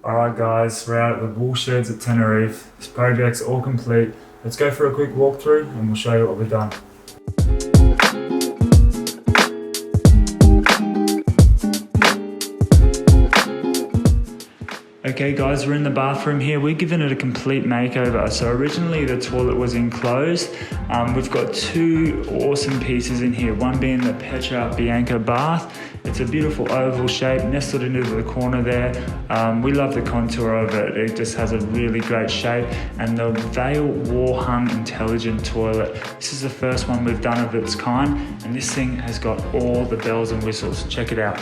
Alright guys, we're out at the Woolsheds at Teneriffe. This project's all complete. Let's go for a quick walkthrough and we'll show you what we've done. Okay guys, we're in the bathroom here. We're giving it a complete makeover. So originally the toilet was enclosed. We've got two awesome pieces in here. One being the Petra Bianca bath. It's a beautiful oval shape nestled into the corner there. We love the contour of it. It just has a really great shape. And the Vale wall hung intelligent toilet. This is the first one we've done of its kind. And this thing has got all the bells and whistles. Check it out.